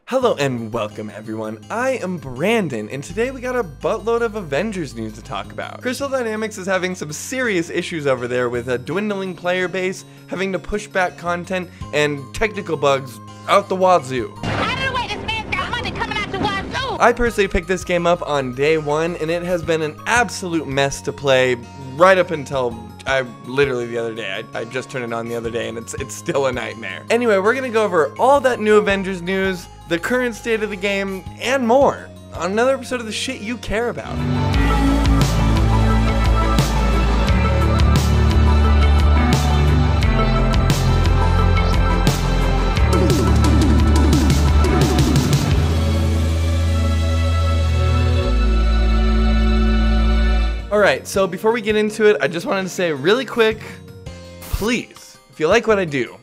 Hello and welcome everyone, I am Brandon, and today we got a buttload of Avengers news to talk about. Crystal Dynamics is having some serious issues over there with a dwindling player base, having to push back content, and technical bugs out the wazoo. Out of the way, this man's got money coming out the wazoo! I personally picked this game up on day one, and it has been an absolute mess to play right up until literally the other day. I just turned it on the other day and it's still a nightmare. Anyway, we're gonna go over all that new Avengers news, the current state of the game, and more on another episode of the shit you care about. Alright, so before we get into it, I just wanted to say really quick, please, if you like what I do,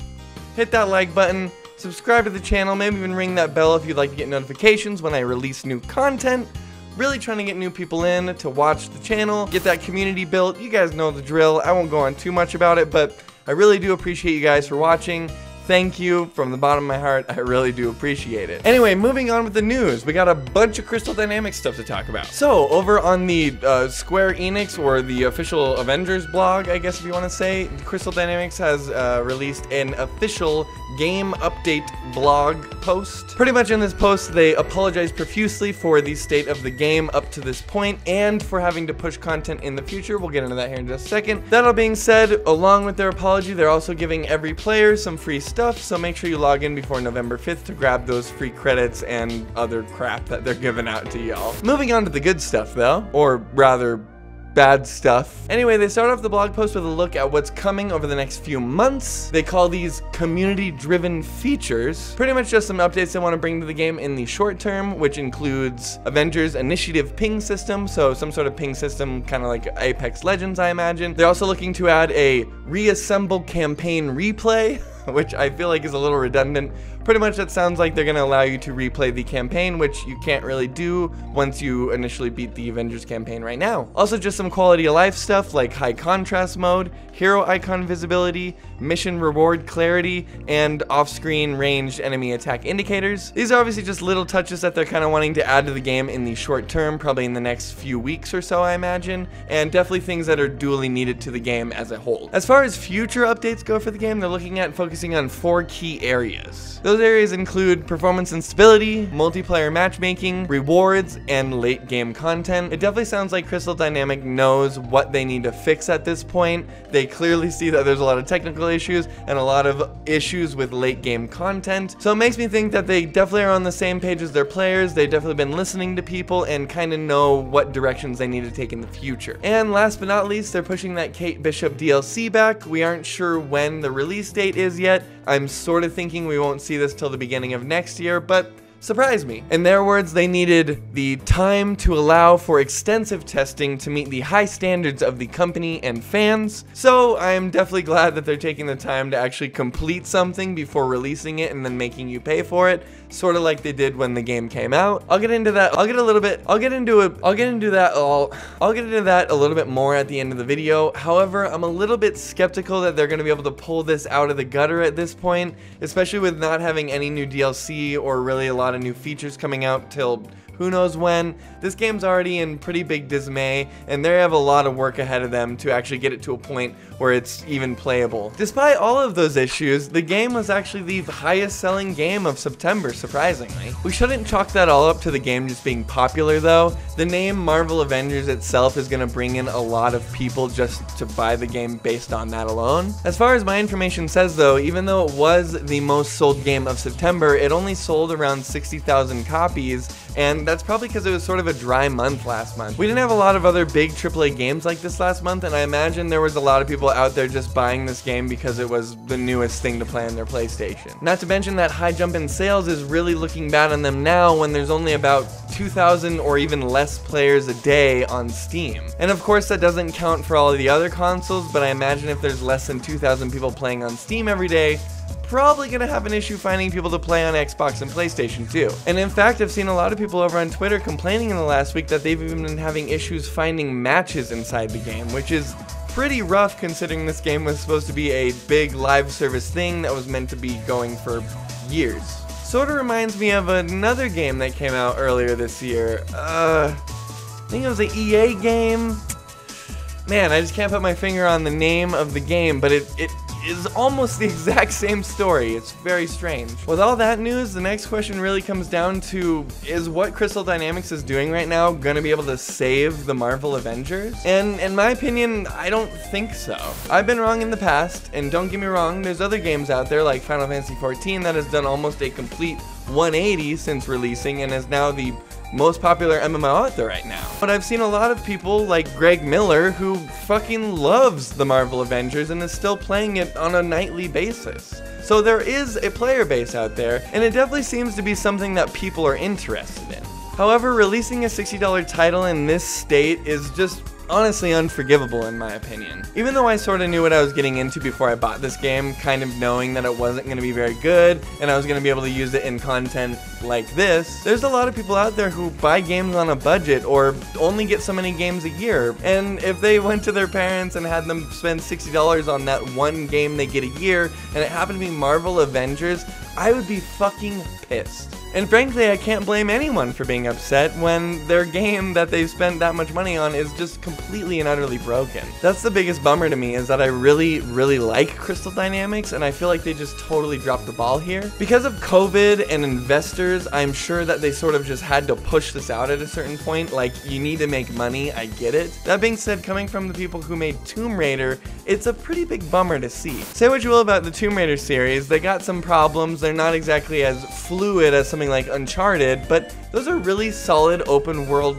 hit that like button, subscribe to the channel, maybe even ring that bell if you'd like to get notifications when I release new content. Really trying to get new people in to watch the channel, get that community built. You guys know the drill. I won't go on too much about it, but I really do appreciate you guys for watching. Thank you from the bottom of my heart. I really do appreciate it. Anyway, moving on with the news. We got a bunch of Crystal Dynamics stuff to talk about. So, over on the Square Enix, or the official Avengers blog, I guess if you want to say, Crystal Dynamics has released an official game update blog post. Pretty much in this post, they apologize profusely for the state of the game up to this point, and for having to push content in the future. We'll get into that here in just a second. That all being said, along with their apology, they're also giving every player some free stuff, so make sure you log in before November 5th to grab those free credits and other crap that they're giving out to y'all. Moving on to the good stuff though, or rather bad stuff. Anyway, they start off the blog post with a look at what's coming over the next few months. They call these community-driven features. Pretty much just some updates they want to bring to the game in the short term, which includes Avengers Initiative ping system, so some sort of ping system, kind of like Apex Legends, I imagine. They're also looking to add a reassemble campaign replay, which I feel like is a little redundant. Pretty much that sounds like they're going to allow you to replay the campaign, which you can't really do once you initially beat the Avengers campaign right now. Also just some quality of life stuff like high contrast mode, hero icon visibility, mission reward clarity, and off-screen ranged enemy attack indicators. These are obviously just little touches that they're kind of wanting to add to the game in the short term, probably in the next few weeks or so, I imagine, and definitely things that are duly needed to the game as a whole. As far as future updates go for the game, they're looking at focusing on 4 key areas. Those areas include performance and stability, multiplayer matchmaking, rewards, and late game content. It definitely sounds like Crystal Dynamics knows what they need to fix at this point. They clearly see that there's a lot of technical issues and a lot of issues with late game content. So it makes me think that they definitely are on the same page as their players. They've definitely been listening to people and kind of know what directions they need to take in the future. And last but not least, they're pushing that Kate Bishop DLC back. We aren't sure when the release date is yet. I'm sort of thinking we won't see this till the beginning of next year, but surprise me. In their words, they needed the time to allow for extensive testing to meet the high standards of the company and fans. So I'm definitely glad that they're taking the time to actually complete something before releasing it and then making you pay for it, sort of like they did when the game came out. I'll get into that. I'll get into that a little bit more at the end of the video. However, I'm a little bit skeptical that they're going to be able to pull this out of the gutter at this point, especially with not having any new DLC or really a lot of new features coming out till who knows when. This game's already in pretty big dismay, and they have a lot of work ahead of them to actually get it to a point where it's even playable. Despite all of those issues, the game was actually the highest selling game of September, surprisingly. We shouldn't chalk that all up to the game just being popular though. The name Marvel Avengers itself is going to bring in a lot of people just to buy the game based on that alone. As far as my information says though, even though it was the most sold game of September, it only sold around 60,000 copies, and that's probably because it was sort of a dry month last month. We didn't have a lot of other big AAA games like this last month, and I imagine there was a lot of people out there just buying this game because it was the newest thing to play on their PlayStation. Not to mention that high jump in sales is really looking bad on them now when there's only about 2,000 or even less players a day on Steam. And of course that doesn't count for all of the other consoles, but I imagine if there's less than 2,000 people playing on Steam every day, probably gonna have an issue finding people to play on Xbox and PlayStation too. And in fact, I've seen a lot of people over on Twitter complaining in the last week that they've even been having issues finding matches inside the game, which is pretty rough considering this game was supposed to be a big live service thing that was meant to be going for years. sort of reminds me of another game that came out earlier this year. I think it was an EA game. Man, I just can't put my finger on the name of the game, but it is almost the exact same story. It's very strange. With all that news, the next question really comes down to, is what Crystal Dynamics is doing right now gonna be able to save the Marvel Avengers? And in my opinion, I don't think so. I've been wrong in the past, and don't get me wrong, there's other games out there like Final Fantasy XIV that has done almost a complete 180 since releasing and is now the most popular MMO out there right now. But I've seen a lot of people like Greg Miller who fucking loves the Marvel Avengers and is still playing it on a nightly basis. So there is a player base out there, and it definitely seems to be something that people are interested in. However, releasing a $60 title in this state is just honestly unforgivable in my opinion. Even though I sort of knew what I was getting into before I bought this game, kind of knowing that it wasn't going to be very good and I was going to be able to use it in content like this, there's a lot of people out there who buy games on a budget or only get so many games a year, and if they went to their parents and had them spend $60 on that one game they get a year and it happened to be Marvel Avengers, I would be fucking pissed. And frankly, I can't blame anyone for being upset when their game that they've spent that much money on is just completely and utterly broken. That's the biggest bummer to me, is that I really like Crystal Dynamics, and I feel like they just totally dropped the ball here. Because of COVID and investors, I'm sure that they sort of just had to push this out at a certain point. Like, you need to make money, I get it. That being said, coming from the people who made Tomb Raider, it's a pretty big bummer to see. Say what you will about the Tomb Raider series, they got some problems. They're not exactly as fluid as something like Uncharted, but those are really solid open world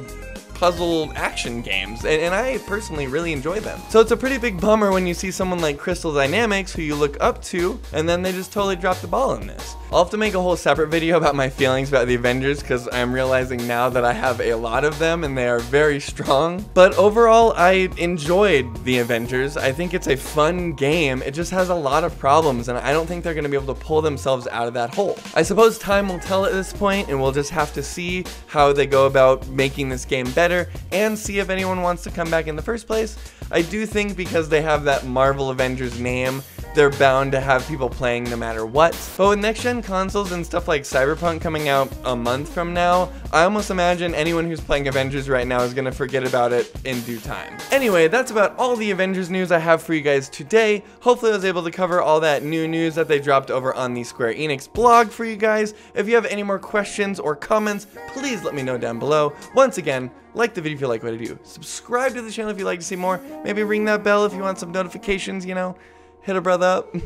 puzzle action games, and I personally really enjoy them. So it's a pretty big bummer when you see someone like Crystal Dynamics, who you look up to, and then they just totally drop the ball in this. I'll have to make a whole separate video about my feelings about the Avengers, because I'm realizing now that I have a lot of them and they are very strong. But overall, I enjoyed the Avengers. I think it's a fun game. It just has a lot of problems, and I don't think they're going to be able to pull themselves out of that hole. I suppose time will tell at this point, and we'll just have to see how they go about making this game better and see if anyone wants to come back in the first place. I do think because they have that Marvel Avengers name, they're bound to have people playing no matter what. But with next-gen consoles and stuff like Cyberpunk coming out a month from now, I almost imagine anyone who's playing Avengers right now is gonna forget about it in due time. Anyway, that's about all the Avengers news I have for you guys today. Hopefully I was able to cover all that new news that they dropped over on the Square Enix blog for you guys. If you have any more questions or comments, please let me know down below. Once again, like the video if you like what I do. Subscribe to the channel if you'd like to see more. Maybe ring that bell if you want some notifications, you know. Hit a brother up.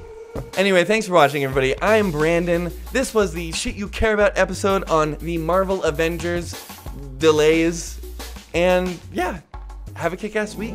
Anyway, thanks for watching, everybody. I'm Brandon. This was the Shit You Care About episode on the Marvel Avengers delays. And yeah, have a kick-ass week.